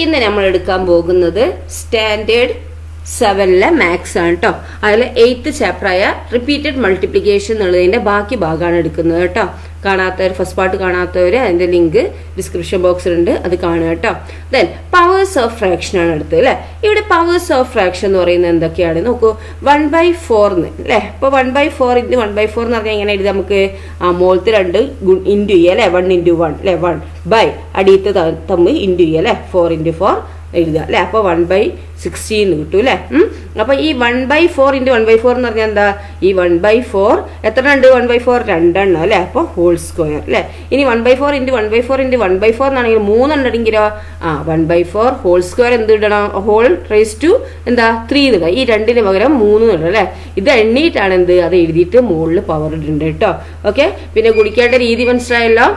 ഇന്ന് നമ്മൾ എടുക്കാൻ പോകുന്നത് സ്റ്റാൻഡേർഡ് 7 മാത്സ് ആണ് കേട്ടോ. അതിൽ 8th ചാപ്റ്ററായ റിപ്പീറ്റഡ് മൾട്ടിപ്ലിക്കേഷൻ എന്നുള്ളതിന്റെ ബാക്കി ഭാഗമാണ് എടുക്കുന്നത് കേട്ടോ. കാണാത്തവർ, ഫസ്റ്റ് പാർട്ട് കാണാത്തവർ അതിന്റെ ലിങ്ക് ഡിസ്ക്രിപ്ഷൻ ബോക്സിലുണ്ട്, അത് കാണുക കേട്ടോ. ദെൻ പവേഴ്സ് ഓഫ് ഫ്രാക്ഷൻ ആണ് എടുത്തത് അല്ലെ. ഇവിടെ പവേഴ്സ് ഓഫ് ഫ്രാക്ഷൻ എന്ന് പറയുന്നത് എന്തൊക്കെയാണ് നോക്കൂ. 1/4 അല്ലെ. ഇപ്പൊ 1/4 × 1/4 എന്ന് പറഞ്ഞാൽ എങ്ങനെ എഴുതാം നമുക്ക്? മോളത്ത് 2 ഇൻറ്റു ചെയ്യുക അല്ലെ. 1 × 1 അല്ലെ. 1 ബൈ അടിയത്ത് തമ്മിൽ ഇൻറ്റു ചെയ്യുക അല്ലെ. 4 × 4 എഴുതുക അല്ലെ. അപ്പൊ 1/16 കിട്ടും അല്ലെ. അപ്പൊ ഈ 1/4 × 1/4 എന്ന് പറഞ്ഞാൽ എന്താ? ഈ 1/4 എത്ര ഉണ്ട്? 1/4 2 അല്ലെ. അപ്പൊ ഹോൾ സ്ക്വയർ അല്ലെ. ഇനി 1/4 × 1/4 × 1/4 എന്നാണെങ്കിൽ 3 ഉണ്ടെങ്കിലോ 1/4 ഹോൾ സ്ക്വയർ എന്ത് ഇടണം? ഹോൾ റേസ് ടു എന്താ 3 ഇടുക. ഈ 2ന് പകരം 3 ഇടണം അല്ലെ. ഇത് എണ്ണീട്ടാണ് എന്ത് അത് എഴുതിയിട്ട് മുകളിൽ പവർ ഇടുന്നുണ്ട് കേട്ടോ. ഓക്കെ. പിന്നെ ഗുണിക്കേണ്ട രീതി മനസ്സിലായല്ലോ.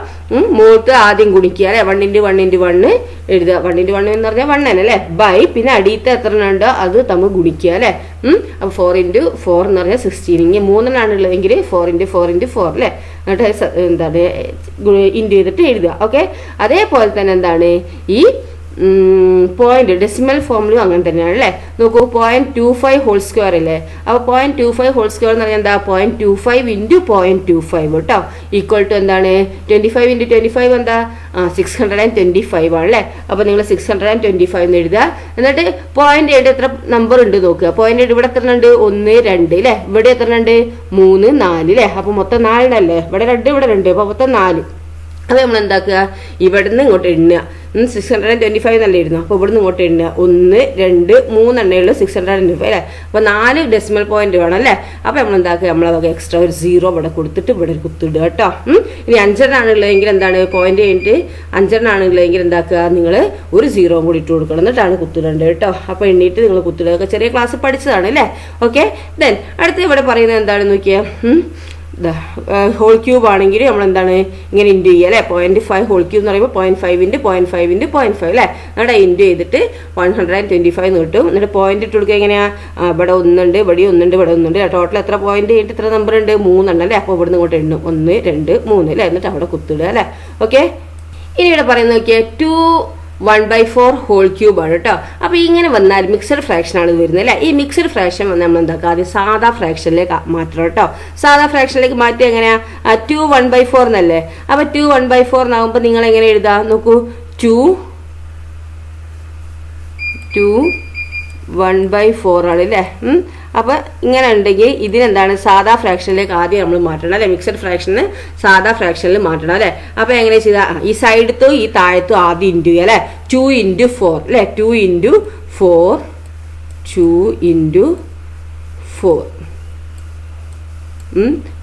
മുകളിൽ ആദ്യം ഗുണിക്കുക അല്ലെ. 1 × 1 × 1 എഴുതുക. 1 × 1 എന്ന് പറഞ്ഞാൽ 1 അല്ലേ. ബൈ പിന്നെ അടിയത്തെ എത്ര ഉണ്ടോ അത് തമ്മിൽ ഗുണിക്കുക അല്ലെ. അപ്പൊ 4 × 4 എന്ന് പറഞ്ഞാൽ 16. ഇനി 3 ഉള്ളതെങ്കിൽ 4 × 4 × 4 അല്ലെ. എന്നിട്ട് എന്താണ് ഇൻറ്റു ചെയ്തിട്ട് എഴുതുക. ഓക്കെ. അതേപോലെ തന്നെ എന്താണ് ഈ പോയിന്റ് ഡെസിമൽ ഫോമിലും അങ്ങനെ തന്നെയാണ് അല്ലേ. നോക്കൂ 0.25 ഹോൾ സ്ക്വയർ അല്ലേ. അപ്പോൾ 0.25 ഹോൾ സ്ക്വയർ എന്ന് പറഞ്ഞാൽ എന്താ? 0.25 × 0.25 കേട്ടോ. ഈക്വൽ ടു എന്താണ്? 25 × 25 എന്താ? 625 ആണല്ലേ. അപ്പോൾ നിങ്ങൾ 625 എന്ന് എഴുതുക. എന്നിട്ട് 0.8 എത്ര നമ്പർ ഉണ്ട് നോക്കുക. 0.8 ഇവിടെ എത്ര ഉണ്ട്? 1 2 അല്ലേ. ഇവിടെ എത്ര ഉണ്ട്? 3 4 അല്ലേ. അപ്പോൾ മൊത്തം 4 അല്ലേ. ഇവിടെ 2 ഇവിടെ 2 അപ്പോൾ മൊത്തം 4. അത് നമ്മൾ എന്താക്കുക? ഇവിടുന്ന് ഇങ്ങോട്ട് എണ്ണുക. 625 എന്നല്ലേ ഇരുന്നു. അപ്പോൾ ഇവിടുന്ന് ഇങ്ങോട്ട് എണ്ണുക. 1 2 3 എണ്ണയുള്ളൂ 625 അല്ലേ. അപ്പോൾ 4 ഡെസിമൽ പോയിന്റ് വേണം അല്ലേ. അപ്പോൾ നമ്മൾ എന്താക്കുക? നമ്മളതൊക്കെ എക്സ്ട്രാ ഒരു 0 ഇവിടെ കൊടുത്തിട്ട് ഇവിടെ ഒരു കുത്തിടുക കേട്ടോ. ഇനി 5 ഉള്ളതെങ്കിൽ എന്താണ്? പോയിന്റ് കഴിഞ്ഞിട്ട് 5 ഉള്ളതെങ്കിൽ എന്താക്കുക? നിങ്ങൾ ഒരു 0 കൂടി ഇട്ട് കൊടുക്കണം. എന്നിട്ടാണ് കുത്തിടേണ്ടത് കേട്ടോ. അപ്പോൾ എണ്ണീട്ട് നിങ്ങൾ കുത്തിടുക. ചെറിയ ക്ലാസ് പഠിച്ചതാണ് അല്ലേ. ഓക്കെ. ദെൻ അടുത്ത് ഇവിടെ പറയുന്നത് എന്താണെന്ന് നോക്കിയാൽ ഹോൾ ക്യൂബ് ആണെങ്കിൽ നമ്മൾ എന്താണ് ഇങ്ങനെ ഇൻറ്റു ചെയ്യുക അല്ലേ. 0.5 ഹോൾ ക്യൂബ് എന്ന് പറയുമ്പോൾ 0.5 × 0.5 × 0.5 അല്ലേ. എന്നിട്ട് ഇൻറ്റു ചെയ്തിട്ട് 125 എന്ന് കിട്ടും. എന്നിട്ട് പോയിന്റ് ഇട്ട് കൊടുക്കുക. എങ്ങനെയാ? ഇവിടെ 1 ഉണ്ട്, ഇവിടെ 1 ഉണ്ട്, ഇവിടെ 1 ഉണ്ട്. ടോട്ടൽ എത്ര പോയിന്റ് കഴിഞ്ഞിട്ട് എത്ര നമ്പർ ഉണ്ട്? 3 അല്ലേ. അപ്പോൾ ഇവിടുന്ന് ഇങ്ങോട്ട് എണ്ണും 1 2 3 അല്ലേ. എന്നിട്ട് അവിടെ കുത്തിടുക അല്ലേ. ഓക്കെ. ഇനി ഇവിടെ പറയുന്നത് നോക്കിയാൽ 1/4 ഹോൾ ക്യൂബ് ആണ് കേട്ടോ. അപ്പോൾ ഇങ്ങനെ വന്നാൽ മിക്സഡ് ഫ്രാക്ഷൻ ആണ് വരുന്നത് അല്ലേ. ഈ മിക്സഡ് ഫ്രാക്ഷൻ വന്നാൽ നമ്മൾ എന്താക്കുക? ആദ്യം സാധാ ഫ്രാക്ഷനിലേക്ക് മാറ്റണം കേട്ടോ. സാധാ ഫ്രാക്ഷനിലേക്ക് മാറ്റി എങ്ങനെയാ? 2 1/4 എന്നല്ലേ. അപ്പോൾ 2 1/4 എന്നാകുമ്പോൾ നിങ്ങൾ എങ്ങനെ എഴുതാ നോക്കൂ? 2 1/4 ആണ് അല്ലേ. അപ്പോൾ ഇങ്ങനെ ഉണ്ടെങ്കിൽ ഇതിനെന്താണ്? സാധാ ഫ്രാക്ഷനിലേക്ക് ആദ്യം നമ്മൾ മാറ്റണം അല്ലേ. മിക്സഡ് ഫ്രാക്ഷന് സാധാ ഫ്രാക്ഷനിൽ മാറ്റണം അല്ലേ. അപ്പോൾ എങ്ങനെ ചെയ്താൽ ഈ സൈഡത്തും ഈ താഴത്തും ആദ്യം ഇൻറ്റു ചെയ്യുക അല്ലേ. 2 × 4 അല്ലേ. 2 × 4 2 × 4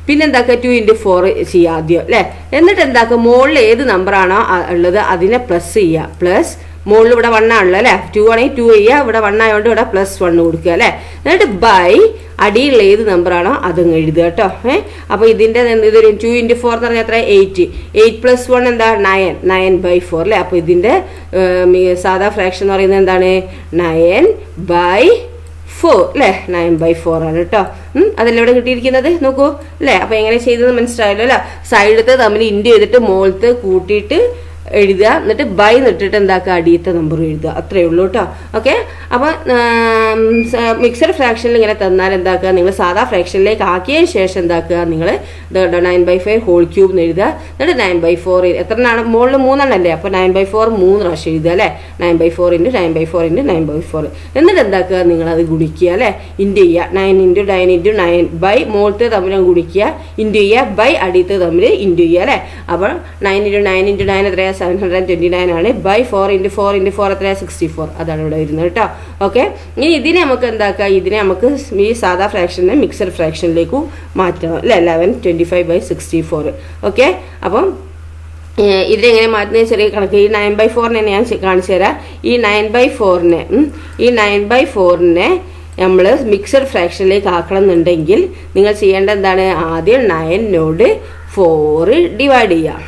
പിന്നെ എന്താക്കുക? 2 × 4 ചെയ്യുക ആദ്യം അല്ലേ. എന്നിട്ട് എന്താക്കുക? മുകളിൽ ഏത് നമ്പറാണോ ഉള്ളത് അതിനെ പ്ലസ് ചെയ്യുക. പ്ലസ് മുകളിൽ ഇവിടെ 1 ആണല്ലോ അല്ലേ. 2 ആണെങ്കിൽ 2 ചെയ്യുക. ഇവിടെ 1 ആയതുകൊണ്ട് ഇവിടെ +1 കൊടുക്കുക അല്ലേ. എന്നിട്ട് ബൈ അടിയിലുള്ള ഏത് നമ്പറാണോ അതങ്ങ് എഴുതുക കേട്ടോ. അപ്പോൾ ഇതിൻ്റെ ഇതൊരു 2 × 4 എന്ന് പറഞ്ഞാൽ എത്ര? 8 8 + 1 എന്താ? 9/4 അല്ലേ. അപ്പോൾ ഇതിൻ്റെ സാധാ ഫ്രാക്ഷൻ എന്ന് പറയുന്നത് എന്താണ്? 9/4 അല്ലേ. 9/4 ആണ് കേട്ടോ. അതല്ലേ ഇവിടെ കിട്ടിയിരിക്കുന്നത് നോക്കൂ അല്ലേ. അപ്പോൾ എങ്ങനെ ചെയ്തത് മനസ്സിലായല്ലോ അല്ലേ. സൈഡത്തെ തമ്മിൽ ഇൻറ്റു ചെയ്തിട്ട് മുകളിലത്തെ കൂട്ടിയിട്ട് എഴുതുക. എന്നിട്ട് ബൈ നിട്ടിട്ട് എന്താക്കുക? അടിയത്തെ നമ്പർ എഴുതുക. അത്രയേ ഉള്ളൂ കേട്ടോ. ഓക്കെ. അപ്പോൾ മിക്സഡ് ഫ്രാക്ഷനിൽ ഇങ്ങനെ തന്നാൽ എന്താക്കുക? നിങ്ങൾ സാധാ ഫ്രാക്ഷനിലേക്ക് ആക്കിയതിന് ശേഷം എന്താക്കുക? നിങ്ങൾ 9/5 ഹോൾ ക്യൂബ് എന്ന് എഴുതുക. എന്നിട്ട് 9/4 എത്ര മുകളിൽ 3 അല്ലേ. അപ്പോൾ 9/4 3 പ്രാവശ്യം എഴുതുക അല്ലേ. 9/4 × 9/4 × 9/4 എന്നിട്ട് എന്താക്കുക? നിങ്ങളത് ഗുണിക്കുക അല്ലേ. ഇൻറ്റു ചെയ്യുക. 9 × 9 × 9 ബൈ മുകളിലത്തെ തമ്മിൽ ഗുണിക്കുക. ഇൻറ്റു ചെയ്യുക. ബൈ അടിയത്തെ തമ്മിൽ ഇൻറ്റു ചെയ്യുക അല്ലേ. അപ്പോൾ 9 × 9 × 9 എത്രയാണ്? 729 ആണ്. ബൈ 4 × 4 × 4 എത്രയാണ്? 64. അതാണ് ഇവിടെ വരുന്നത് കേട്ടോ. ഓക്കെ. ഇനി ഇതിനെ നമുക്ക് എന്താക്കുക? ഇതിനെ നമുക്ക് ഈ സാധാ ഫ്രാക്ഷനെ മിക്സഡ് ഫ്രാക്ഷനിലേക്ക് മാറ്റണം അല്ലേ. 1125/64. ഓക്കെ. അപ്പം ഇതിനെങ്ങനെ മാറ്റുന്നത്? ചെറിയ കണക്ക്. ഈ 9/4 ഞാൻ കാണിച്ചു തരാം. ഈ 9/4 നമ്മൾ മിക്സഡ് ഫ്രാക്ഷനിലേക്ക് ആക്കണം എന്നുണ്ടെങ്കിൽ നിങ്ങൾ ചെയ്യേണ്ടത് എന്താണ്? ആദ്യം 9 4 ഡിവൈഡ് ചെയ്യാം.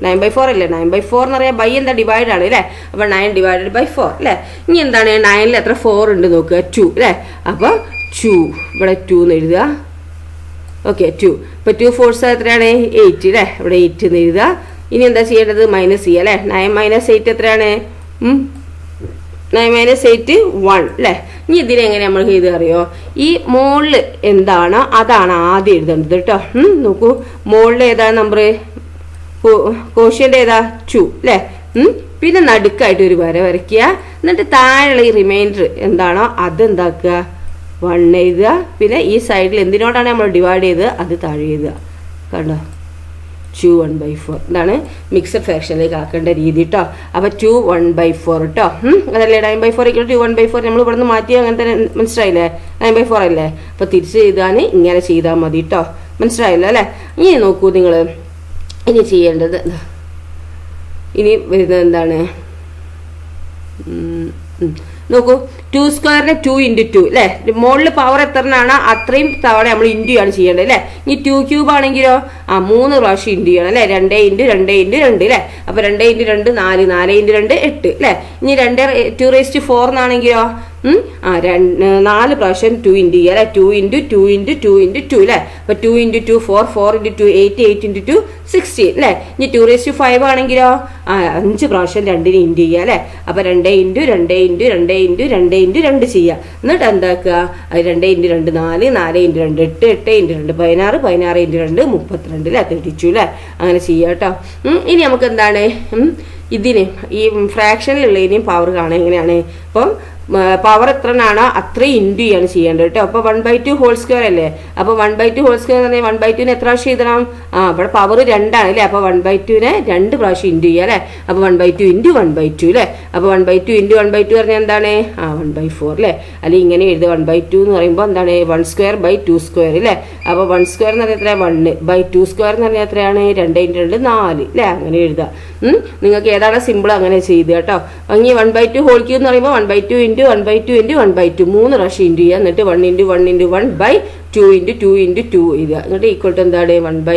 9/4 അല്ലേ. 9/4 എന്ന് പറയാം. ബൈ എന്താ? ഡിവൈഡ് ആണ് അല്ലേ. അപ്പോൾ 9/4 അല്ലേ. ഇനി എന്താണ്? 9ൽ എത്ര 4 ഉണ്ട് നോക്കുക? 2 അല്ലേ. അപ്പോൾ 2 ഇവിടെ 2 എന്ന് എഴുതുക. ഓക്കെ. 2 ഇപ്പോൾ 2 4 എത്രയാണ്? 8 അല്ലേ. ഇവിടെ 8 എന്ന് എഴുതുക. ഇനി എന്താ ചെയ്യേണ്ടത്? മൈനസ് ചെയ്യുക അല്ലേ. 9 - 8 എത്രയാണ്? 9 - 1 അല്ലേ. ഇനി ഇതിനെങ്ങനെ നമ്മൾ ചെയ്ത് അറിയോ, ഈ മുകളിൽ എന്താണോ അതാണ് ആദ്യം എഴുതേണ്ടത് കേട്ടോ. നോക്കൂ, മുകളിൽ ഏതാ നമ്പർ, കോഷ്യന്റ് ഏതാ 2 അല്ലേ. പിന്നെ നടുക്കായിട്ട് ഒരു വര വരയ്ക്കുക. എന്നിട്ട് താഴെയുള്ള ഈ റിമൈൻഡർ എന്താണോ അതെന്താക്കുക 1 എഴുതുക. പിന്നെ ഈ സൈഡിൽ എന്തിനോടാണ് നമ്മൾ ഡിവൈഡ് ചെയ്തത് അത് താഴെ എഴുതുക. കണ്ടോ, 2 1/4. ഇതാണ് മിക്സഡ് ഫ്രാക്ഷനിലേക്ക് ആക്കേണ്ട രീതി കേട്ടോ. അപ്പൊ 2 1/4 കേട്ടോ. അതല്ലേ 9/4 = 2 1/4 നമ്മൾ ഇവിടെ നിന്ന് മാറ്റി അങ്ങനെ തന്നെ, മനസ്സിലായില്ലേ? 9/4 അല്ലേ. അപ്പൊ തിരിച്ച് ചെയ്താൽ ഇങ്ങനെ ചെയ്താൽ മതി കേട്ടോ. മനസ്സിലായില്ല അല്ലേ. ഇനി നോക്കൂ നിങ്ങൾ, ഇനി ചെയ്യേണ്ടത് ഇനി വരുന്നത് എന്താണ് നോക്കൂ, 2 സ്ക്വയറിന് 2 × 2 അല്ലേ. മുകളിൽ പവർ എത്രനാണ് അത്രയും തവണ നമ്മൾ ഇൻറ്റു ആണ് ചെയ്യേണ്ടത് അല്ലേ. ഇനി 2 ക്യൂബ് ആണെങ്കിലോ 3 പ്രാവശ്യം ഇൻറ്റു ചെയ്യണം അല്ലേ. 2 × 2 × 2 അല്ലേ. അപ്പൊ 2 × 2 4, 4 × 2 8 അല്ലേ. ഇനി 2⁴ എന്നാണെങ്കിലോ 4 പ്രാവശ്യം 2 ഇൻറ്റു ചെയ്യുക അല്ലെ. 2 × 2 × 2 × 2 അല്ലേ. അപ്പൊ 2 × 2 4, 4 × 2 8, 8 × 2 16 അല്ലേ. ഇനി 2⁵ ആണെങ്കിലോ 5 പ്രാവശ്യം 2ന് ഇൻറ്റു ചെയ്യുക അല്ലെ. അപ്പൊ 2 × 2 × 2 × 2 × 2 ചെയ്യുക. എന്നിട്ട് എന്താക്കുക, 2 × 2 4, 4 × 2 8, 8 × 2 16, 16 × 2 32 അല്ലേ. 32 അല്ലേ. അങ്ങനെ ചെയ്യുക കേട്ടോ. ഇനി നമുക്ക് എന്താണ് ഇതിന് ഈ ഫ്രാക്ഷനിലുള്ളതിനെയും പവർ കാണാൻ എങ്ങനെയാണ്. അപ്പം പവർ എത്രനാണോ അത്രയും ഇൻറ്റു ചെയ്യാണ് ചെയ്യേണ്ടത് കേട്ടോ. അപ്പോൾ 1/2² അല്ലേ. അപ്പോൾ 1/2² എന്ന് പറഞ്ഞാൽ 1/2 എത്ര പ്രാവശ്യം എഴുതണം? ഇവിടെ പവർ 2 ആണ് അല്ലേ. അപ്പോൾ 1/2 2 പ്രാവശ്യം ഇൻറ്റു ചെയ്യുക അല്ലേ. അപ്പോൾ 1/2 × 1/2 അല്ലേ. അപ്പോൾ 1/2 × 1/2 പറഞ്ഞാൽ എന്താണ് 1/4 അല്ലേ. അല്ലെങ്കിൽ ഇങ്ങനെ എഴുതുക, 1/2 എന്ന് പറയുമ്പോൾ എന്താണ് 1² / 2² അല്ലേ. അപ്പോൾ 1² എന്ന് പറഞ്ഞാൽ എത്രയാണ് 1/2² എന്ന് പറഞ്ഞാൽ എത്രയാണ് 2 × 2 4 അല്ലേ. അങ്ങനെ എഴുതുക. നിങ്ങൾക്ക് ഏതാണ് സിമ്പിൾ അങ്ങനെ ചെയ്ത് കേട്ടോ. ഇനി 1/2³ എന്ന് പറയുമ്പോൾ 1/2 × 1/2 × 1/2 3 പ്രാവശ്യം ഇൻറ്റു ചെയ്യുക. എന്നിട്ട് 1 × 1 × 1/2 × 2 × 2 എഴുതുക. എന്നിട്ട് ഈക്വൽ ടു എന്താണ് 1 ×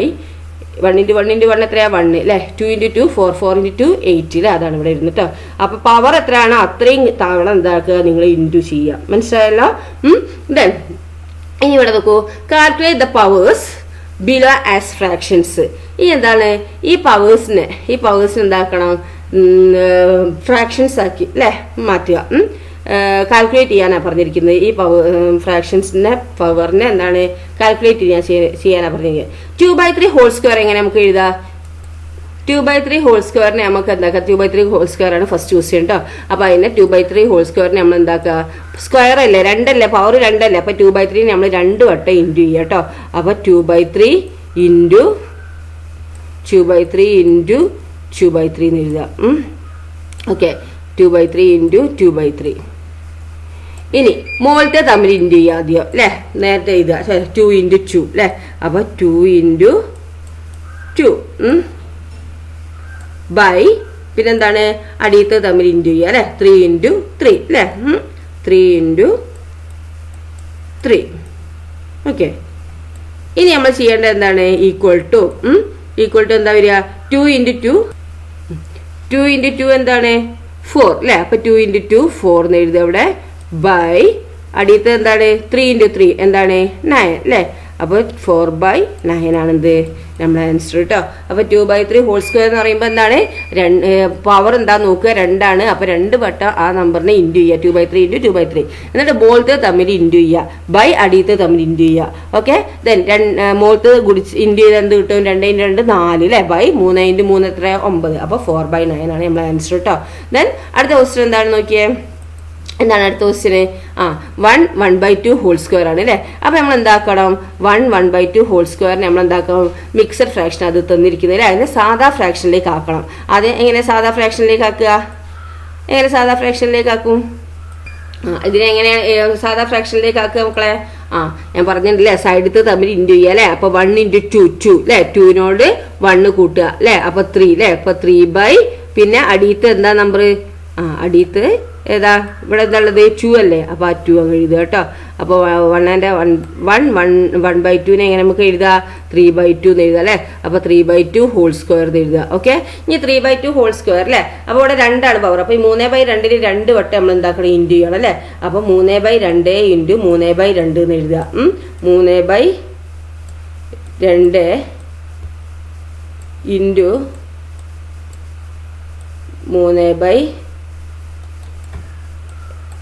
1 × 1 എത്രയാ 1 അല്ലേ. 2 × 2 4, 4 × 2 8 അല്ലേ. അതാണ് ഇവിടെ ഇരുന്നിട്ടോ. അപ്പൊ പവർ എത്രയാണോ അത്രയും തവണ എന്താക്കുക നിങ്ങൾ ഇൻറ്റു ചെയ്യുക. മനസ്സിലായല്ലോ. ദെൻ ഇനി ഇവിടെ നോക്കൂ, calculate the powers below as fractions. ഈ എന്താണ് ഈ പവേഴ്സിനെ എന്താക്കണം ഫ്രാക്ഷൻസ് ആക്കി അല്ലേ മാറ്റുക. കാൽക്കുലേറ്റ് ചെയ്യാനാണ് പറഞ്ഞിരിക്കുന്നത്. ഈ ഫ്രാക്ഷൻസിന്റെ പവറിനെ എന്താണ് കാൽക്കുലേറ്റ് ചെയ്യാനാണ് പറഞ്ഞിരിക്കുന്നത്. 2/3² എങ്ങനെ നമുക്ക് എഴുതാം? 2/3² നമുക്ക് എന്താക്കുക, 2/3² ആണ് ഫസ്റ്റ് യൂസ് ചെയ്യണം കേട്ടോ. അപ്പൊ അതിനെ 2/3² നമ്മൾ എന്താക്കുക, സ്ക്വയർ അല്ലേ 2 അല്ലേ, പവർ 2 അല്ലേ. അപ്പൊ 2/3 നമ്മൾ 2 വട്ടം ഇൻറ്റു ചെയ്യുക കേട്ടോ. അപ്പൊ 2/3 × 2/3 × 2/3 എന്ന് എഴുതുക. ഓക്കെ, 2/3 × 2/3. ഇനി മുകളിലത്തെ തമ്മിൽ ഇൻറ്റു ചെയ്യുക ആദ്യം അല്ലേ. നേരത്തെ എഴുതുക 2 × 2 അല്ലേ. അപ്പൊ 2 × 2 ബൈ പിന്നെന്താണ് അടിയത്തെ തമ്മിൽ ഇൻറ്റു ചെയ്യുക അല്ലെ. 3 × 3 അല്ലേ. 3 × 3. ഓക്കെ, ഇനി നമ്മൾ ചെയ്യേണ്ടത് എന്താണ് ഈക്വൽ ടു എന്താ വരിക 2 × 2 എന്താണ് 4 അല്ലേ. അപ്പൊ 2 × 2 4 എന്ന് എഴുതുക ഇവിടെ ബൈ അടിയത്തെ എന്താണ് 3 × 3 എന്താണ് 9 അല്ലേ. അപ്പോൾ 4/9 ആണെന്ത് നമ്മുടെ ആൻസർ കേട്ടോ. അപ്പൊ 2/3² എന്ന് പറയുമ്പോൾ എന്താണ് പവർ എന്താ നോക്കുക 2 ആണ്. അപ്പൊ 2 വട്ടം ആ നമ്പറിനെ ഇൻറ്റു ചെയ്യുക 2/3 × 2/3. എന്നിട്ട് മുകളിലത്തെ തമ്മിൽ ഇൻറ്റു ചെയ്യുക ബൈ അടിയത്തെ തമ്മിൽ ഇൻറ്റു ചെയ്യുക. ഓക്കെ, ദെൻ മുകളിലത്തെ ഗുഡിച്ച് ഇൻറ്റു ചെയ്ത് എന്ത് കിട്ടും 2 × 2 4 അല്ലേ ബൈ 3 × 3 എത്ര 9. അപ്പൊ 4/9 ആണ് നമ്മുടെ ആൻസർ കേട്ടോ. ദെൻ അടുത്ത ക്വസ്റ്റ്യൻ എന്താണ് നോക്കിയേ. എന്താണ് അടുത്ത ക്വസ്റ്റ്യന് 1 1/2² ആണ് അല്ലേ. അപ്പൊ നമ്മൾ എന്താക്കണം 1 1/2² നമ്മൾ എന്താക്കണം മിക്സഡ് ഫ്രാക്ഷൻ അത് തന്നിരിക്കുന്നത് അല്ലേ. അതിനെ സാധാ ഫ്രാക്ഷനിലേക്ക് ആക്കണം. അത് എങ്ങനെ സാധാ ഫ്രാക്ഷനിലേക്ക് ആക്കുക, ഇതിനെങ്ങനെയാണ് സാധാ ഫ്രാക്ഷനിലേക്ക് ആക്കുക മക്കളെ? ഞാൻ പറഞ്ഞിട്ടില്ലേ സൈഡിൽ തമ്മിൽ ഇൻറ്റു ചെയ്യുക അല്ലെ. അപ്പൊ 1 × 2 അല്ലെ, 2നോട് 1 കൂട്ടുക അല്ലെ. അപ്പൊ 3 അല്ലെ. അപ്പൊ 3/ പിന്നെ അടിയത്ത് എന്താ നമ്പർ അടിയത്ത് ഏതാ ഇവിടെ എന്താ ഉള്ളത് 2 അല്ലേ. അപ്പൊ ആ 2 അങ്ങ് എഴുതുക കേട്ടോ. അപ്പൊ 1/2 എങ്ങനെ നമുക്ക് എഴുതാം 3/2 എന്ന് എഴുതാം അല്ലെ. അപ്പൊ 3/2² എന്ന് എഴുതുക. ഓക്കെ, ഇനി 3/2² അല്ലെ. അപ്പൊ ഇവിടെ 2 ആണ് പവർ. അപ്പൊ ഈ 3/2 2 വട്ടം നമ്മൾ എന്താക്കണം ഇൻറ്റു ചെയ്യണം അല്ലെ. അപ്പൊ 3/2 × 3/2 എന്ന് എഴുതുക. 3/2 × 3/2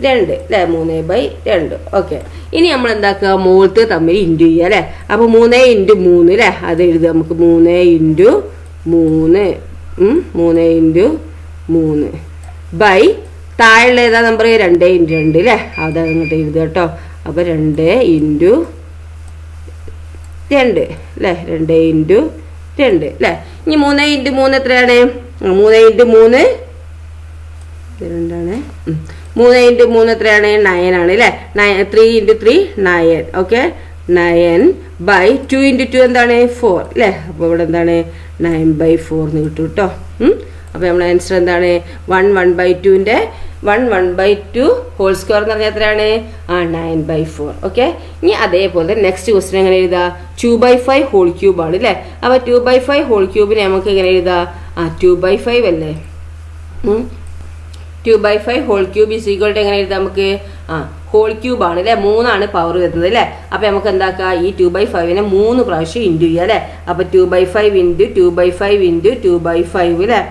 2 അല്ലേ, 3/2. ഓക്കെ, ഇനി നമ്മൾ എന്താക്കുക, മുകളിലത്തെ തമ്മിൽ ഇൻറ്റു ചെയ്യുക അല്ലേ. അപ്പോൾ 3 × 3 അല്ലേ, അത് എഴുതുക നമുക്ക്. 3 × 3 3 × 3 ബൈ താഴെയുള്ള ഏതാ നമ്പർ, 2 × 2 അല്ലേ, അത് അങ്ങോട്ട് എഴുതുക കേട്ടോ. അപ്പോൾ 2 × 2 അല്ലേ, 2 × 2 അല്ലേ. ഇനി 3 × 3 എത്രയാണ്, 3 × 3 2ആണ്. 3 × 3 എത്രയാണ്, 9 ആണ് അല്ലേ. 3 × 3 9. ഓക്കെ, 9 ബൈ 2 × 2 എന്താണ്, 4 അല്ലേ. അപ്പോൾ ഇവിടെ എന്താണ്, 9/4 എന്ന് കിട്ടും കേട്ടോ. അപ്പോൾ നമ്മുടെ ആൻസർ എന്താണ്, 1/2ൻ്റെ 1/2 ഹോൾ സ്ക്വയർ എന്ന് പറഞ്ഞാൽ എത്രയാണ്, 9/4. ഓക്കെ, ഇനി അതേപോലെ നെക്സ്റ്റ് ക്വസ്റ്റ്യൻ എങ്ങനെ എഴുതാം, 2/5 ഹോൾ ക്യൂബ് ആണ് അല്ലേ. അപ്പോൾ 2/5 ഹോൾ ക്യൂബിനെ നമുക്ക് എങ്ങനെ എഴുതാം, 2/5 അല്ലേ. 2/5 whole cube is equal to എങ്ങനെ എഴുതാം നമുക്ക്, ഹോൾ ക്യൂബ് ആണ് അല്ലേ, 3 ആണ് പവർ വരുന്നത് അല്ലേ. അപ്പോൾ നമുക്ക് എന്താക്കാം, ഈ 2/5നെ 3 പ്രാവശ്യം ഇൻറ്റു ചെയ്യുക അല്ലേ. അപ്പോൾ 2/5 × 2/5 × 2/5 അല്ലേ.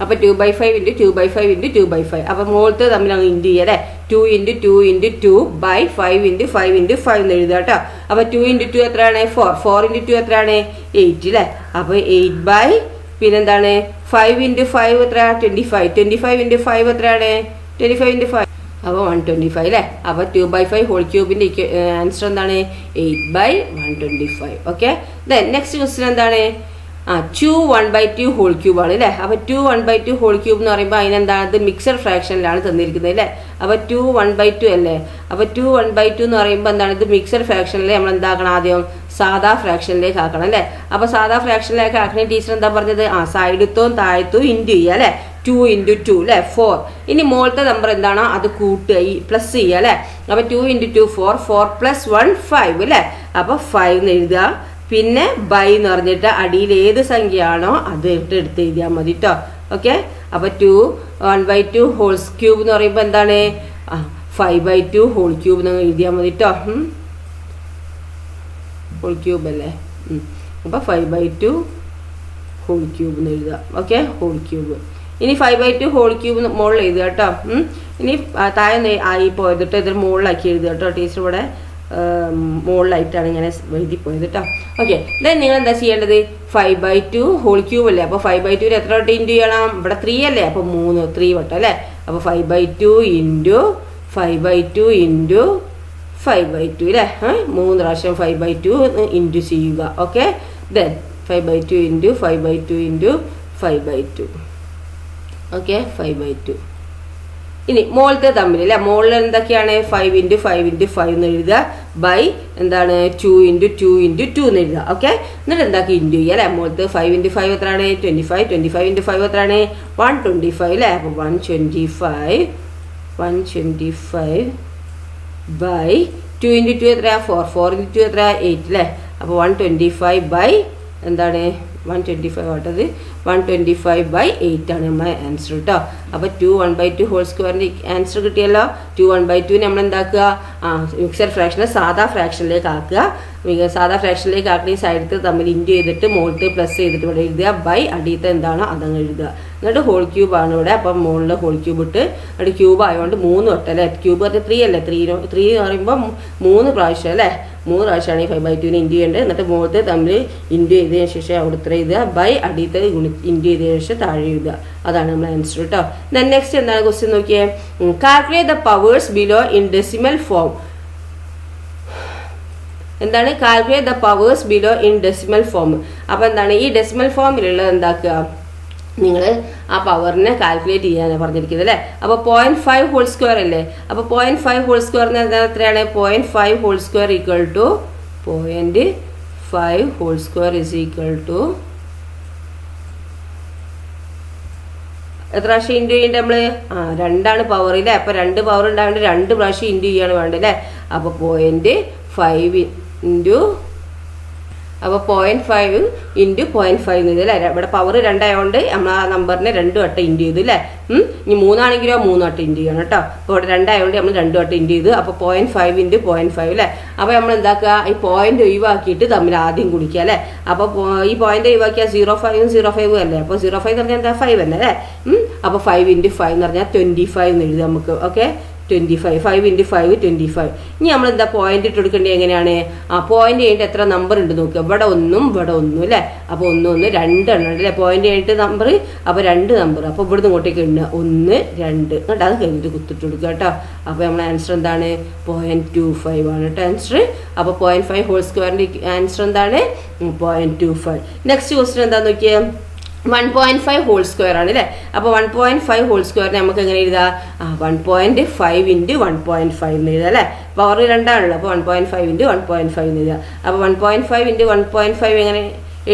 അപ്പോൾ 2/5 × 2/5 × 2/5. അപ്പോൾ മുകളിലത്തെ തമ്മിൽ അങ്ങ് ഇൻറ്റു ചെയ്യുക അല്ലേ. 2 × 2 × 2 ബൈ 5 × 5 × 5 എന്ന് എഴുതുക കേട്ടോ. അപ്പോൾ 2 × 2 എത്രയാണ്, 4. 4 × 2 എത്രയാണ്, 8 അല്ലേ. അപ്പോൾ 8 പിന്നെന്താണ് 5 × 5 എത്ര, 25. 25 × 5 എത്രയാണ്, 25 × 5. അപ്പോൾ 125 അല്ലേ. അപ്പോൾ 2/5 ഹോൾ ക്യൂബിൻ്റെ ആൻസർ എന്താണ്, 8/125. ഓക്കെ, ദെൻ നെക്സ്റ്റ് ക്വസ്റ്റ്യൻ എന്താണ്, 2 1/2 ഹോൾ ക്യൂബ് ആണ് അല്ലേ. അപ്പോൾ 2 1/2 ഹോൾ ക്യൂബ് എന്ന് പറയുമ്പോൾ അതിനെന്താണ്, ഇത് മിക്സഡ് ഫ്രാക്ഷനിലാണ് തന്നിരിക്കുന്നത് അല്ലേ. അപ്പോൾ 2 1/2 അല്ലേ. അപ്പോൾ 2 1/2 എന്ന് പറയുമ്പോൾ എന്താണ്, ഇത് മിക്സഡ് ഫ്രാക്ഷനിൽ നമ്മൾ എന്താക്കണം, ആദ്യം സാധാ ഫ്രാക്ഷനിലേക്ക് ആക്കണം അല്ലേ. അപ്പോൾ സാധാ ഫ്രാക്ഷനിലേക്ക് ആക്കണ ടീച്ചർ എന്താ പറഞ്ഞത്, സൈഡത്തും താഴത്തും ഇൻറ്റു ചെയ്യുക അല്ലേ. 2 × 2 അല്ലേ, 4. ഇനി മുകളിലത്തെ നമ്പർ എന്താണോ അത് കൂട്ടുക, പ്ലസ് ചെയ്യുക അല്ലേ. അപ്പോൾ 2 × 2 4, 4 + 1 5 അല്ലേ. അപ്പോൾ 5 എന്ന് എഴുതുക. പിന്നെ ബൈ എന്ന് പറഞ്ഞിട്ട് അടിയിൽ ഏത് സംഖ്യയാണോ അത് എടുത്ത് എഴുതിയാൽ മതി കേട്ടോ. ഓക്കെ, അപ്പോൾ 2 1/2 ഹോൾ ക്യൂബ് എന്ന് പറയുമ്പോൾ എന്താണ്, 5/2 ഹോൾ ക്യൂബ് എന്ന് എഴുതിയാൽ മതി കേട്ടോ. ഹോൾ ക്യൂബ് അല്ലേ. അപ്പോൾ 5/2 ഹോൾ ക്യൂബ് എന്ന് എഴുതുക. Okay, whole cube. ഇനി 5/2 ഹോൾ ക്യൂബ് മുകളിൽ എഴുതുക കേട്ടോ. ഇനി താഴെ ആയി പോയതിട്ട് ഇതിൽ മുകളിലാക്കി എഴുതുക കേട്ടോ. ടീച്ചർ ഇവിടെ മുകളിലായിട്ടാണ് ഇങ്ങനെ എഴുതിപ്പോയത് കേട്ടോ. ഓക്കെ, ദെൻ നിങ്ങൾ എന്താ ചെയ്യേണ്ടത്, 5/2 ഹോൾ ക്യൂബ് അല്ലേ. അപ്പോൾ 5/2 എത്ര വട്ടം ഇൻറ്റു ചെയ്യണം, ഇവിടെ 3 അല്ലേ. അപ്പോൾ 3 വട്ടം അല്ലേ. അപ്പോൾ 5/2 × 5/2 × 5/2 അല്ലേ. 3 പ്രാവശ്യം 5/2 ഇൻറ്റു ചെയ്യുക. Okay, then 5/2 × 5/2 × 5/2. ഓക്കെ, 5/2. ഇനി മുകളിലത്തെ തമ്മിൽ അല്ലേ, മുകളിൽ എന്തൊക്കെയാണ്, 5 × 5 × 5 എന്ന് എഴുതുക ബൈ എന്താണ് 2 × 2 × 2 എന്ന് എഴുതുക. ഓക്കെ, എന്നിട്ട് എന്താക്കി ഇൻറ്റു ചെയ്യുക അല്ലേ. മുകളിലത്തെ 5 × 5 എത്രയാണ്, 25. 25 × 5 എത്രയാണ്, 125 അല്ലേ. അപ്പോൾ 125 ബൈ 2 × 2 എത്രയാണ്, 4. 4 × 2 എത്രയാണ്, 8 അല്ലേ. അപ്പോൾ 125 ബൈ എന്താണ് 125 ആട്ടത് 125/8 ആണ് നമ്മുടെ ആൻസർ കേട്ടോ. അപ്പോൾ 2 1/2 ഹോൾ സ്ക്വയറിൻ്റെ ആൻസർ കിട്ടിയല്ലോ. 2 1/2 നമ്മൾ എന്താക്കുക, മിക്സഡ് ഫ്രാക്ഷനെ സാധാ ഫ്രാക്ഷനിലേക്ക് ആക്കുക. സാധാ ഫ്രാക്ഷനിലേക്ക് ആക്കി സൈഡത്ത് തമ്മിൽ ഇൻറ്റു ചെയ്തിട്ട് മുകളിൽ പ്ലസ് ചെയ്തിട്ട് ഇവിടെ എഴുതുക ബൈ അടിയത്തെ എന്താണോ അതങ്ങ് എഴുതുക. എന്നിട്ട് ഹോൾ ക്യൂബ് ആണ് ഇവിടെ. അപ്പം മുകളിൽ ഹോൾ ക്യൂബ് ഇട്ട് അവിടെ ക്യൂബ് ആയതുകൊണ്ട് 3 വട്ടം അല്ലേ. ക്യൂബ് പറഞ്ഞാൽ 3 അല്ലേ. 3 എന്ന് പറയുമ്പോൾ 3 പ്രാവശ്യം അല്ലേ. 3 പ്രാവശ്യമാണ് ഈ 5/2 ഇൻറ്റു ചെയ്യേണ്ടത്. എന്നിട്ട് മുകളിലത്തെ തമ്മിൽ ഇൻറ്റു ചെയ്തതിന് ശേഷം അവിടെ ഇത്ര എഴുതുക ബൈ അടിയത്തെ ഇൻറ്റു ചെയ്തതിന് ശേഷം താഴെ എഴുതുക. അതാണ് നമ്മുടെ ആൻസർ കേട്ടോ. ദെൻ നെക്സ്റ്റ് എന്താണ് ക്വസ്റ്റ്യൻ നോക്കിയേ, calculate the powers below in decimal form. എന്താണ് calculate the powers below in decimal form. അപ്പോൾ എന്താണ് ഈ ഡെസിമൽ ഫോമിലുള്ളത് എന്താക്കുക, നിങ്ങൾ ആ പവറിനെ കാൽക്കുലേറ്റ് ചെയ്യാനാണ് പറഞ്ഞിരിക്കുന്നത് അല്ലേ. അപ്പോൾ 0.5 ഹോൾ സ്ക്വയർ അല്ലേ. അപ്പോൾ 0.5 ഹോൾ സ്ക്വയർ എന്ന് പറഞ്ഞാൽ എത്രയാണ്, 0.5 whole square equal to 0.5 whole square is equal to എത്ര പ്രാവശ്യം ഇൻറ്റു ചെയ്യേണ്ടത് നമ്മൾ, 2 പവർ ഇല്ലേ. അപ്പോൾ 2 പവർ ഉണ്ടാവേണ്ട 2 പ്രാവശ്യം ഇൻറ്റു ചെയ്യാണ് വേണ്ടത് അല്ലേ. അപ്പോൾ 0.5 × അപ്പോൾ 0.5 ഇൻറ്റു 0.5 എന്ന് അല്ലേ. ഇവിടെ പവർ 2 ആയതുകൊണ്ട് നമ്മൾ ആ നമ്പറിനെ 2 വട്ടം ഇൻറ്റു ചെയ്തു അല്ലേ. ഇനി 3 ആണെങ്കിലോ 3 വട്ടം ഇൻറ്റു ചെയ്യണം കേട്ടോ. അപ്പോൾ ഇവിടെ 2 ആയതുകൊണ്ട് നമ്മൾ 2 വട്ടം ഇൻറ്റു ചെയ്തു. അപ്പോൾ 0.5 ഇൻറ്റു 0.5 അല്ലേ. അപ്പോൾ നമ്മൾ എന്താക്കുക, ഈ പോയിന്റ് ഒഴിവാക്കിയിട്ട് തമ്മിൽ ആദ്യം കുടിക്കുക അല്ലേ. അപ്പോൾ ഈ പോയിന്റ് ഒഴിവാക്കിയാൽ 0.5 0.5 അല്ലേ. അപ്പോൾ 0.5 എന്ന് പറഞ്ഞാൽ എന്താ 5 അല്ലേ അല്ലേ. അപ്പോൾ 5 ഇൻറ്റു 5 എന്ന് പറഞ്ഞാൽ 25 എന്ന് എഴുതാം നമുക്ക്. ഓക്കെ, 25. 5 ഇൻറ്റു 5 25. ഇനി നമ്മൾ എന്താ പോയിന്റ് ഇട്ട് കൊടുക്കേണ്ടത് എങ്ങനെയാണ്? ആ പോയിന്റ് കഴിഞ്ഞിട്ട് എത്ര നമ്പർ ഉണ്ട് നോക്കുക. ഇവിടെ 1 ഇവിടെ 1 അല്ലേ. അപ്പോൾ 1 1 2 എണ്ണം അല്ലേ പോയിന്റ് കഴിഞ്ഞിട്ട് നമ്പർ. അപ്പോൾ 2 നമ്പർ. അപ്പോൾ ഇവിടുന്ന് ഇങ്ങോട്ടേക്ക് എണ്ണുക 1 2 എന്നിട്ട് അത് കഴിഞ്ഞിട്ട് കുത്തിട്ട് കൊടുക്കുക കേട്ടോ. അപ്പോൾ നമ്മുടെ ആൻസർ എന്താണ്? 0.25 ആണ് കേട്ടോ ആൻസർ. അപ്പോൾ 0.5 ഹോൾ സ്ക്വയറിൻ്റെ ആൻസർ എന്താണ്? 0.25. നെക്സ്റ്റ് ക്വസ്റ്റ്യൻ എന്താണെന്ന് നോക്കിയാൽ 1.5 ഹോൾ സ്ക്വയർ ആണ് അല്ലേ. അപ്പോൾ 1.5 ഹോൾ സ്ക്വയറിനെ നമുക്ക് എങ്ങനെ എഴുതാം? 1.5 ഇൻറ്റു 1.5 എന്ന് എഴുതാം അല്ലേ. പവർ 2 ആണല്ലോ. അപ്പോൾ 1.5 ഇൻറ്റു 1.5 എന്ന് എഴുതാം. അപ്പോൾ 1.5 ഇൻറ്റു 1.5 എങ്ങനെ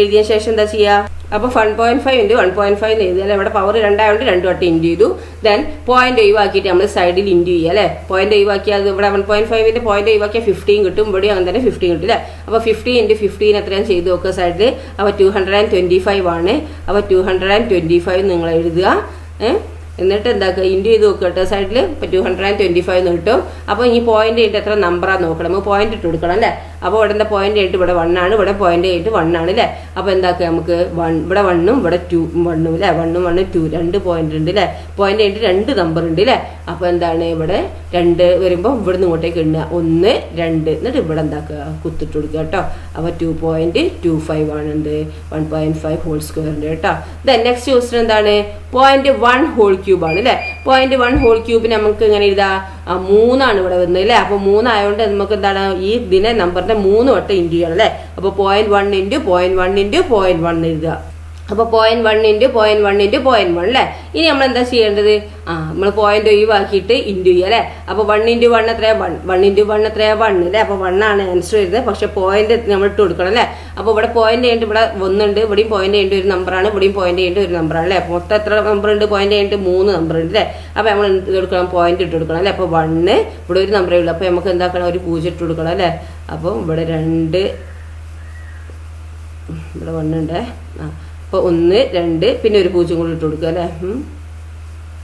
എഴുതിയ ശേഷം എന്താ ചെയ്യുക? അപ്പോൾ 1.5 ഇൻറ്റു 1.5 എന്ന് എഴുതിയാൽ ഇവിടെ പവർ 2 ആയതുകൊണ്ട് 2 വട്ടം ഇൻറ്റു ചെയ്തു. ദെൻ പോയിന്റ് ഒഴിവാക്കിയിട്ട് നമ്മൾ സൈഡിൽ ഇൻറ്റു ചെയ്യുക അല്ലേ. പോയിന്റ് ഒഴിവാക്കിയാൽ ഇവിടെ 1.5ൻ്റെ പോയിന്റ് ഒഴിവാക്കിയാൽ 15 കിട്ടും. ഇവിടെ അങ്ങനെ തന്നെ 15 കിട്ടും അല്ലേ. അപ്പോൾ 50 ഇൻറ്റു 15 എത്രയാണ് ചെയ്ത് നോക്കുക സൈഡിൽ. അപ്പോൾ 225 ആണ്. അപ്പോൾ 225 നിങ്ങൾ എഴുതുക. എന്നിട്ട് എന്താക്കുക, ഇൻറ്റു ചെയ്ത് നോക്കുക കേട്ടോ സൈഡിൽ. ഇപ്പോൾ 225 എന്ന് കിട്ടും. അപ്പോൾ ഈ പോയിന്റ് ആയിട്ട് എത്ര നമ്പറാന്ന് നോക്കണം. നമുക്ക് പോയിന്റ് ഇട്ട് കൊടുക്കണം അല്ലേ. അപ്പോൾ ഇവിടെ പോയിന്റ് ആയിട്ട് ഇവിടെ 1 ആണ്, ഇവിടെ പോയിന്റ് ആയിട്ട് 1 ആണ് അല്ലേ. അപ്പോൾ എന്താക്കുക നമുക്ക് ഇവിടെ 1ഉം ഇവിടെ 2 1ഉം അല്ലേ. 1 1 2 2 പോയിന്റ് ഉണ്ട് അല്ലേ. പോയിന്റ് ആയിട്ട് 2 നമ്പർ ഉണ്ട് അല്ലേ. അപ്പോൾ എന്താണ് ഇവിടെ 2 വരുമ്പോൾ ഇവിടുന്ന് ഇങ്ങോട്ടേക്ക് എണ്ണുക 1 2 എന്നിട്ട് ഇവിടെ എന്താക്കുക കുത്തിട്ട് കൊടുക്കുക കേട്ടോ. അപ്പോൾ 2.25 ആണ് എന്ത് 1.5 ഹോൾ സ്ക്വയറിൻ്റെ കേട്ടോ. ദെൻ നെക്സ്റ്റ് ക്വസ്റ്റ്യൻ എന്താണ്? 0.1 ഹോൾ ക്യൂബ് ആണ് അല്ലേ. 0.1 ഹോൾ ക്യൂബിന് നമുക്ക് എങ്ങനെ എഴുതാം? 3 ആണ് ഇവിടെ വരുന്നത് അല്ലേ. അപ്പോൾ 3 ആയതുകൊണ്ട് നമുക്ക് എന്താണ് ഈ ഇതിനെ നമ്പറിന്റെ 3 വട്ടം ഇൻറ്റു ചെയ്യണം അല്ലേ. അപ്പോൾ 0.1 ഇൻറ്റു 0.1 ഇൻറ്റു 0.1 എഴുതുക. അപ്പോൾ 0.1 ഇൻറ്റു 0.1 ഇൻറ്റു 0.1 അല്ലേ. ഇനി നമ്മൾ എന്താ ചെയ്യേണ്ടത്? നമ്മൾ പോയിന്റ് ഒഴിവാക്കിയിട്ട് ഇൻറ്റു ചെയ്യുക അല്ലേ. അപ്പോൾ 1 ഇൻറ്റു 1 എത്രയാണ്? 1 ഇൻറ്റു 1 എത്രയാണ്? 1 അല്ലേ. അപ്പോൾ 1 ആണ് ആൻസർ വരുന്നത്. പക്ഷേ പോയിന്റ് നമ്മൾ ഇട്ട് കൊടുക്കണം അല്ലേ. അപ്പോൾ ഇവിടെ പോയിന്റ് കഴിഞ്ഞിട്ട് ഇവിടെ 1 ഉണ്ട്, ഇവിടെയും പോയിന്റ് കഴിഞ്ഞിട്ട് ഒരു നമ്പറാണ്, ഇവിടെയും പോയിന്റ് കഴിഞ്ഞിട്ട് ഒരു നമ്പറാണ് അല്ലേ. മൊത്തം എത്ര നമ്പർ ഉണ്ട്? പോയിന്റ് കഴിഞ്ഞിട്ട് 3 നമ്പർ ഉണ്ട് അല്ലേ. അപ്പോൾ നമ്മൾ എന്ത് കൊടുക്കണം? പോയിന്റ് ഇട്ട് കൊടുക്കണം അല്ലേ. അപ്പോൾ 1 ഇവിടെ ഒരു നമ്പറേ ഉള്ളൂ. അപ്പോൾ നമുക്ക് എന്താക്കണം? ഒരു 0 ഇട്ട് കൊടുക്കണം അല്ലേ. അപ്പോൾ ഇവിടെ 2 ഇവിടെ 1 ഉണ്ട്. അപ്പോൾ 1 2 പിന്നെ ഒരു 0 കൂടി ഇട്ട് കൊടുക്കുക അല്ലേ.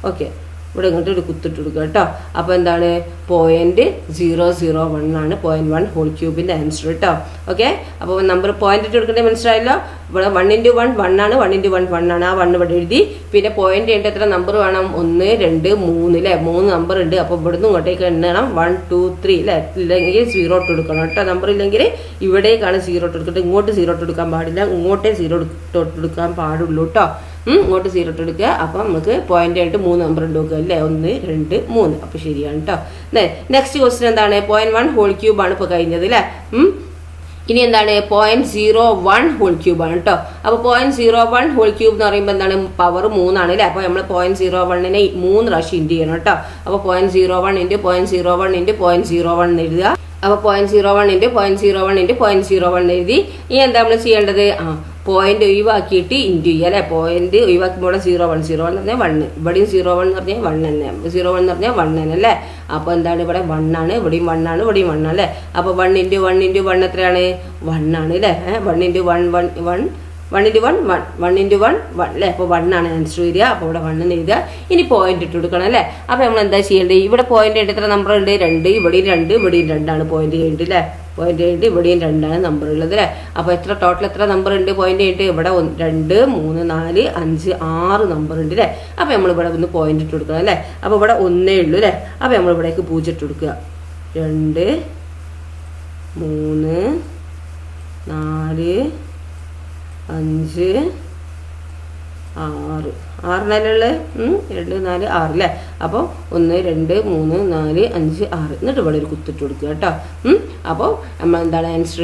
ഓക്കെ, ഇവിടെ ഇങ്ങോട്ട് ഒരു കുത്തിട്ട് കൊടുക്കുക കേട്ടോ. അപ്പോൾ എന്താണ്? 0.001 ആണ് 0.1 ഹോൾ ക്യൂബിൻ്റെ ആൻസർ കേട്ടോ. ഓക്കെ, അപ്പോൾ നമ്പർ പോയിന്റ് ഇട്ട് കൊടുക്കേണ്ടത് മനസ്സിലായല്ലോ. ഇവിടെ 1 ഇൻറ്റു 1 1 ആണ്, 1 ഇൻറ്റു 1 1 ആണ്. ആ 1 ഇവിടെ എഴുതി. പിന്നെ പോയിന്റ് ചെയ്യേണ്ട എത്ര നമ്പർ വേണം? 1 2 3 അല്ലേ. 3 നമ്പർ ഉണ്ട്. അപ്പോൾ ഇവിടുന്ന് ഇങ്ങോട്ടേക്ക് എണ്ണണം 1 2 3 അല്ലേ. ഇല്ലെങ്കിൽ 0 ഇട്ട് കൊടുക്കണം കേട്ടോ. നമ്പർ ഇല്ലെങ്കിൽ ഇവിടേക്കാണ് 0 ഇട്ട് കൊടുക്കേണ്ടത്. ഇങ്ങോട്ട് 0 ഇട്ട് കൊടുക്കാൻ പാടില്ല, ഇങ്ങോട്ടേ 0 ഇട്ട് കൊടുക്കാൻ പാടുള്ളൂ കേട്ടോ. ഇങ്ങോട്ട് 0 ഇട്ട് എടുക്കുക. അപ്പം നമുക്ക് പോയിന്റ് ആയിട്ട് 3 നമ്പർ ഉണ്ട് നോക്കുക അല്ലേ. 1 2 3. അപ്പോൾ ശരിയാണ് കേട്ടോ. നെക്സ്റ്റ് ക്വസ്റ്റ്യൻ എന്താണ്? 0.1 ഹോൾ ക്യൂബ് ആണ് ഇപ്പോൾ കഴിഞ്ഞത് അല്ലേ. ഇനി എന്താണ്? 0.01 ഹോൾ ക്യൂബ് ആണ് കേട്ടോ. അപ്പോൾ 0.01 ഹോൾ ക്യൂബ് എന്ന് പറയുമ്പോൾ എന്താണ്? പവർ 3 ആണ് അല്ലേ. അപ്പോൾ നമ്മൾ 0.01നെ 3 പ്രാവശ്യം ഇൻറ്റു ചെയ്യണം കേട്ടോ. അപ്പോൾ 0.01 ഇൻറ്റു 0.01 ഇൻറ്റു 0.01 എഴുതുക. അപ്പോൾ 0.01 ഇൻറ്റു 0.01 ഇൻറ്റു 0.01 എഴുതി. ഇനി എന്താ നമ്മൾ ചെയ്യേണ്ടത്? പോയിന്റ് ഒഴിവാക്കിയിട്ട് ഇൻറ്റു ചെയ്യുക അല്ലേ. പോയിന്റ് ഒഴിവാക്കുമ്പോൾ 0.1 0.1 എന്ന് പറഞ്ഞാൽ 1, ഇവിടെയും 0.1 എന്ന് പറഞ്ഞാൽ 1 തന്നെ, 0.1 എന്ന് പറഞ്ഞാൽ 1 തന്നെ അല്ലേ. അപ്പോൾ എന്താണ്? ഇവിടെ 1 ആണ്, ഇവിടെയും 1 ആണ്, ഇവിടെയും 1 അല്ലേ. അപ്പോൾ 1 ഇൻറ്റു 1 ഇൻറ്റു 1 എത്രയാണ്? 1 ആണ് അല്ലേ. 1 ഇൻറ്റു 1 1 1 1 ഇൻറ്റു 1 1 1 ഇൻറ്റു 1 1 അല്ലേ. അപ്പോൾ 1 ആണ് ആൻസർ വരിക. അപ്പോൾ ഇവിടെ 1 എന്ന് എഴുതുക. ഇനി പോയിന്റ് ഇട്ട് കൊടുക്കണം അല്ലേ. അപ്പോൾ നമ്മൾ എന്താ ചെയ്യേണ്ടത്? ഇവിടെ പോയിന്റ് ആയിട്ട് എത്ര നമ്പർ ഉണ്ട്? 2, ഇവിടെയും 2 ഇവിടെയും 2 ആണ് പോയിന്റ് ചെയ്യേണ്ടത് അല്ലേ. പോയിന്റ് ആയിട്ട് ഇവിടെയും 2 ആണ് നമ്പർ ഉള്ളത് അല്ലേ. അപ്പോൾ ടോട്ടൽ എത്ര നമ്പർ ഉണ്ട് പോയിന്റ് ആയിട്ട്? ഇവിടെ 1 2 3 4 5 6 നമ്പർ ഉണ്ട് അല്ലേ. അപ്പോൾ നമ്മൾ ഇവിടെ ഒന്ന് പോയിന്റ് ഇട്ട് കൊടുക്കണം അല്ലേ. അപ്പോൾ ഇവിടെ 1 ഉള്ളൂ അല്ലേ. അപ്പോൾ നമ്മൾ ഇവിടേക്ക് 0 ഇട്ട് കൊടുക്കുക. 2 3 4 5 6 6 2 4 6 അല്ലേ. അപ്പോൾ 1 2 3 4 5 6 എന്നിട്ട് ഇവിടെ ഒരു കുത്തിട്ട് കൊടുക്കുക കേട്ടോ. അപ്പോൾ നമ്മൾ എന്താണ് ആൻസർ?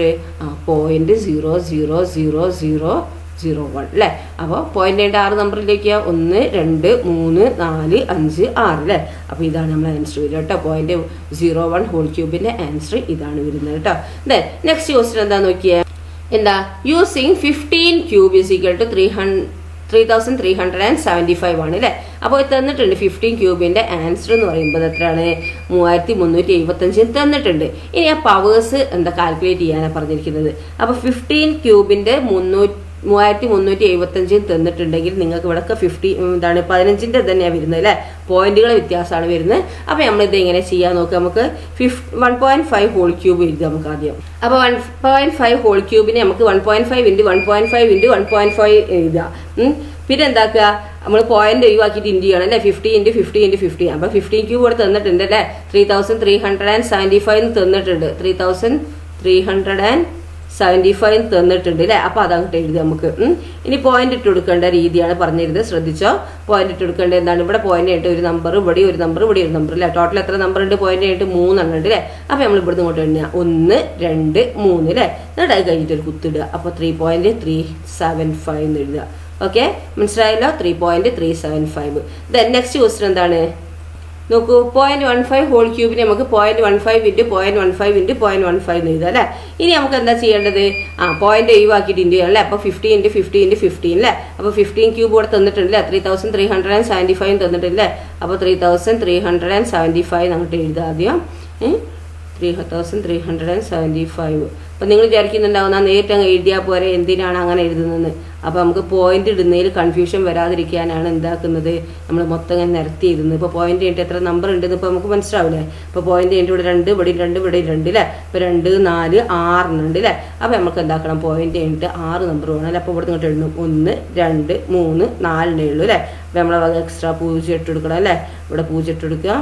0.00001 അല്ലേ. അപ്പോൾ പോയിന്റ് 6 നമ്പറിലേക്ക് 1 2 3 4 5 6 അല്ലേ. അപ്പോൾ ഇതാണ് നമ്മൾ ആൻസർ വരിക കേട്ടോ. 0.01 ഹോൾ ക്യൂബിൻ്റെ ആൻസർ ഇതാണ് വരുന്നത് കേട്ടോ. നെക്സ്റ്റ് ക്വസ്റ്റ്യൻ എന്താ നോക്കിയാൽ എന്താ? Using 15 cube is equal to 3375 ആണ് അല്ലേ. അപ്പോൾ തന്നിട്ടുണ്ട് 15 ക്യൂബിൻ്റെ ആൻസർ എന്ന് പറയുമ്പോൾ എത്രയാണ് 3375 തന്നിട്ടുണ്ട്. ഇനി ആ പവേഴ്സ് എന്താ കാൽക്കുലേറ്റ് ചെയ്യാനാണ് പറഞ്ഞിരിക്കുന്നത്. അപ്പോൾ 15 ക്യൂബിൻ്റെ 3375 തന്നിട്ടുണ്ടെങ്കിൽ നിങ്ങൾക്ക് ഇവിടെ 15 തന്നെയാണ് വരുന്നത് അല്ലേ, പോയിന്റുകൾ വ്യത്യാസമാണ് വരുന്നത്. അപ്പോൾ നമ്മളിത് എങ്ങനെ ചെയ്യാൻ നോക്കുക, നമുക്ക് 1.5 ഹോൾ ക്യൂബ് എഴുതുക നമുക്ക് ആദ്യം. അപ്പോൾ 1.5 ഹോൾ ക്യൂബിനെ നമുക്ക് 1.5 × 1.5 × 1.5 എഴുതുക. പിന്നെ എന്താക്കുക, നമ്മൾ പോയിന്റ് ഒഴിവാക്കിയിട്ട് ഇൻറ്റു ചെയ്യണം അല്ലേ, 50 × 50 × 50. അപ്പോൾ 15 ക്യൂബ് ഇവിടെ തന്നിട്ടുണ്ട് അല്ലേ, 3375 തന്നിട്ടുണ്ട്, 3375 തന്നിട്ടുണ്ട് അല്ലേ. അപ്പോൾ അതങ്ങോട്ട് എഴുതി നമുക്ക്. ഇനി പോയിന്റ് ഇട്ട് കൊടുക്കേണ്ട രീതിയാണ് പറഞ്ഞിരുന്നത്, ശ്രദ്ധിച്ചോ. പോയിന്റ് ഇട്ട് കൊടുക്കേണ്ടത് എന്താണ്, ഇവിടെ പോയിന്റ് ആയിട്ട് ഒരു നമ്പർ, ഇവിടെ ഒരു നമ്പർ, ഇവിടെ ഒരു നമ്പർ അല്ലേ. ടോട്ടൽ എത്ര നമ്പർ ഉണ്ട്, പോയിന്റ് ആയിട്ട് 3 എണ്ണം ഉണ്ട് അല്ലേ. അപ്പോൾ നമ്മൾ ഇവിടുന്ന് ഇങ്ങോട്ട് എണ്ണുക 1 2 3 അല്ലേ. എന്നിട്ട് അത് കഴിഞ്ഞിട്ട് ഒരു കുത്തിടുക. അപ്പോൾ 3.375 എന്ന് എഴുതുക. ഓക്കെ, മനസ്സിലായല്ലോ, 3.375. ദെൻ നെക്സ്റ്റ് ക്വസ്റ്റ്യൻ എന്താണ് നോക്കൂ, 0.15 ഹോൾ ക്യൂബിന് നമുക്ക് 0.15 × 0.15 × 0.15 എന്ന് എഴുതാം അല്ലേ. ഇനി നമുക്ക് എന്താ ചെയ്യേണ്ടത്, പോയിന്റ് ഒഴിവാക്കിയിട്ട് ഇൻറ്റു ചെയ്യണം അല്ലേ. അപ്പോൾ 50 × 50 × 15 അല്ലേ. അപ്പോൾ 15 ക്യൂബ് ഇവിടെ തന്നിട്ടുണ്ട് 3375 തന്നിട്ടില്ലേ. അപ്പോൾ 3375 അങ്ങോട്ട് എഴുതാം ആദ്യം, 3375. അപ്പം നിങ്ങൾ വിചാരിക്കുന്നുണ്ടാവുന്ന നേരിട്ട് അങ്ങ് എഴുതിയാൽ പോരെ, എന്തിനാണ് അങ്ങനെ എഴുതുന്നത്. അപ്പോൾ നമുക്ക് പോയിന്റ് ഇടുന്നതിൽ കൺഫ്യൂഷൻ വരാതിരിക്കാനാണ് എന്താക്കുന്നത്, നമ്മൾ മൊത്തം ഇങ്ങനെ നിരത്തി എഴുതുന്നത്. ഇപ്പോൾ പോയിന്റ് കഴിഞ്ഞിട്ട് എത്ര നമ്പർ ഉണ്ടെന്ന് ഇപ്പോൾ നമുക്ക് മനസ്സിലാവില്ലേ. ഇപ്പോൾ പോയിന്റ് കഴിഞ്ഞിട്ട് ഇവിടെ 2, ഇവിടെ 2, ഇവിടെ 2 അല്ലേ. ഇപ്പോൾ 2 4 6 ഉണ്ട് അല്ലേ. അപ്പോൾ നമുക്ക് എന്താക്കണം, പോയിന്റ് കഴിഞ്ഞിട്ട് 6 നമ്പർ വേണം അല്ലേ. അപ്പോൾ ഇവിടെ ഇങ്ങോട്ട് എഴുതും 1 2 3 4 ഉള്ളൂ അല്ലേ. അപ്പോൾ നമ്മളെ വക എക്സ്ട്രാ 0 ഇട്ട് കൊടുക്കണം അല്ലേ. ഇവിടെ 0 ഇട്ട് കൊടുക്കുക,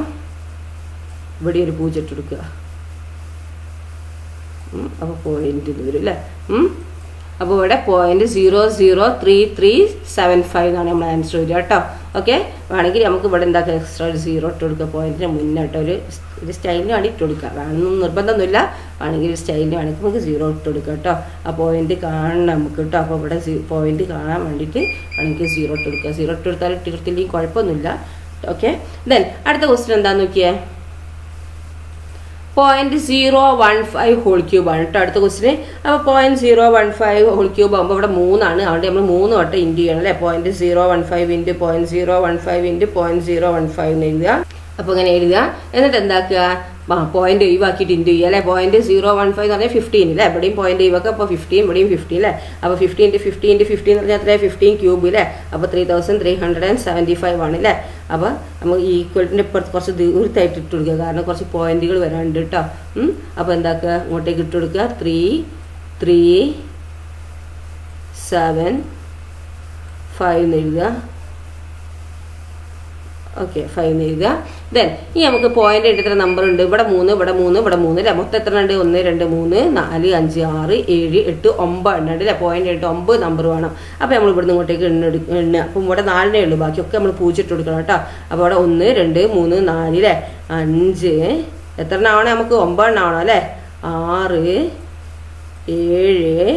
ഇവിടെ ഒരു 0 ഇട്ട് കൊടുക്കുക. അപ്പോൾ പോയിന്റ് ഇത് വരും അല്ലേ. അപ്പോൾ ഇവിടെ 0.003375 എന്നാണ് നമ്മൾ ആൻസർ വരിക കേട്ടോ. ഓക്കെ, വേണമെങ്കിൽ നമുക്ക് ഇവിടെ എന്താക്കുക, എക്സ്ട്രാ ഒരു 0 ഇട്ട് കൊടുക്കുക പോയിന്റിന് മുന്നോട്ട്, ഒരു സ്റ്റൈലിന് വേണ്ടി ഇട്ട് കൊടുക്കുക. വേണമെന്നൊന്നും നിർബന്ധമൊന്നുമില്ല, വേണമെങ്കിൽ ഒരു സ്റ്റൈലിന് വേണമെങ്കിൽ നമുക്ക് 0 ഇട്ട് കൊടുക്കുക കേട്ടോ. ആ പോയിന്റ് കാണണം നമുക്ക് കേട്ടോ. അപ്പോൾ ഇവിടെ പോയിന്റ് കാണാൻ വേണ്ടിയിട്ട് വേണമെങ്കിൽ 0 ഇട്ട് കൊടുക്കുക. 0 ഇട്ട് കൊടുത്താൽ ഇട്ടില്ലെങ്കിൽ കുഴപ്പമൊന്നുമില്ല. ഓക്കെ, ദെൻ അടുത്ത ക്വസ്റ്റ്യൻ എന്താണെന്ന് നോക്കിയേ, 0.015 ഹോൾ ക്യൂബ് ആണ് കേട്ടോ അടുത്ത ക്വസ്റ്റിന്. അപ്പോൾ 0.015 ഹോൾ ക്യൂബ് ആകുമ്പോൾ ഇവിടെ 3 ആണ്, അതുകൊണ്ട് നമ്മൾ 3 വട്ടം ഇൻറ്റു ചെയ്യണം അല്ലേ. 0.015 × 0.015 × 0.015 എന്ന് എഴുതുക. അപ്പോൾ ഇങ്ങനെ എഴുതുക. എന്നിട്ട് എന്താക്കുക, പോയിന്റ് ഒഴിവാക്കിയിട്ട് ഇൻറ്റു ചെയ്യുക അല്ലേ. 0.015 എന്ന് പറഞ്ഞാൽ 15 അല്ലേ. എവിടെയും പോയിന്റ് ഒഴിവാക്കുക. അപ്പോൾ 15 ഇവിടെയും 15 അല്ലേ. അപ്പോൾ 15 × 50 × 50 എന്ന് പറഞ്ഞാൽ എത്രയാണ്, 15 ക്യൂബ് അല്ലേ. അപ്പോൾ 3375 ആണ് അല്ലേ. അപ്പോൾ നമുക്ക് ഈക്വലിൻ്റെ ഇപ്പുറത്ത് കുറച്ച് ദൂരത്തായിട്ട് ഇട്ട് കൊടുക്കുക, കാരണം കുറച്ച് പോയിന്റുകൾ വരാനുണ്ട് കേട്ടോ. അപ്പോൾ എന്താക്കുക, ഇങ്ങോട്ടേക്ക് ഇട്ട് കൊടുക്കുക, 3375 എന്ന് എഴുതുക. ഓക്കെ, 5 എന്ന് എഴുതുക. ദെൻ ഈ നമുക്ക് പോയിന്റ് ആയിട്ട് എത്ര നമ്പർ ഉണ്ട്, ഇവിടെ 3 ഇവിടെ 3 ഇവിടെ 3 അല്ലേ. മൊത്തം എത്ര ഉണ്ട്, 1 2 3 4 5 6 7 8 9 എണ്ണം ഉണ്ട് അല്ലേ. പോയിന്റ് ആയിട്ട് 9 നമ്പർ വേണം. അപ്പോൾ നമ്മൾ ഇവിടുന്ന് ഇങ്ങോട്ടേക്ക് എണ്ണ. അപ്പം ഇവിടെ 4 ഉള്ളൂ, ബാക്കിയൊക്കെ നമ്മൾ 0 ഇട്ട് കൊടുക്കണം കേട്ടോ. അപ്പോൾ ഇവിടെ 1 2 3 4 അല്ലേ, 5 എത്ര എണ്ണമാണ് നമുക്ക്, 9 എണ്ണമാണോ അല്ലേ. 6 7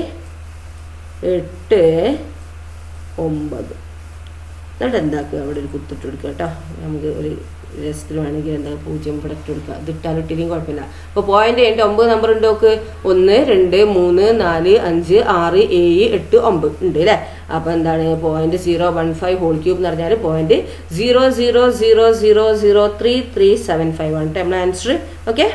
8 9. എന്നിട്ട് എന്താക്കുക, അവിടെ ഒരു കുത്തിട്ട് കൊടുക്കുക കേട്ടോ. നമുക്ക് ഒരു രസത്തിൽ വേണമെങ്കിൽ എന്താ 0 ഇവിടെ ഇട്ട് കൊടുക്കുക. ഇതിട്ടാലിട്ടില്ലെങ്കിൽ കുഴപ്പമില്ല. അപ്പോൾ പോയിന്റ് കഴിഞ്ഞിട്ട് 9 നമ്പർ ഉണ്ട് നോക്ക്, 1 2 3 4 5 6 7 8 9 ഉണ്ട് അല്ലേ. അപ്പോൾ എന്താണ്, 0.015 ഹോൾ ക്യൂബ് എന്ന് പറഞ്ഞാൽ 0.000003375 ആണ് കേട്ടോ നമ്മളെ ആൻസർ. ഓക്കെ.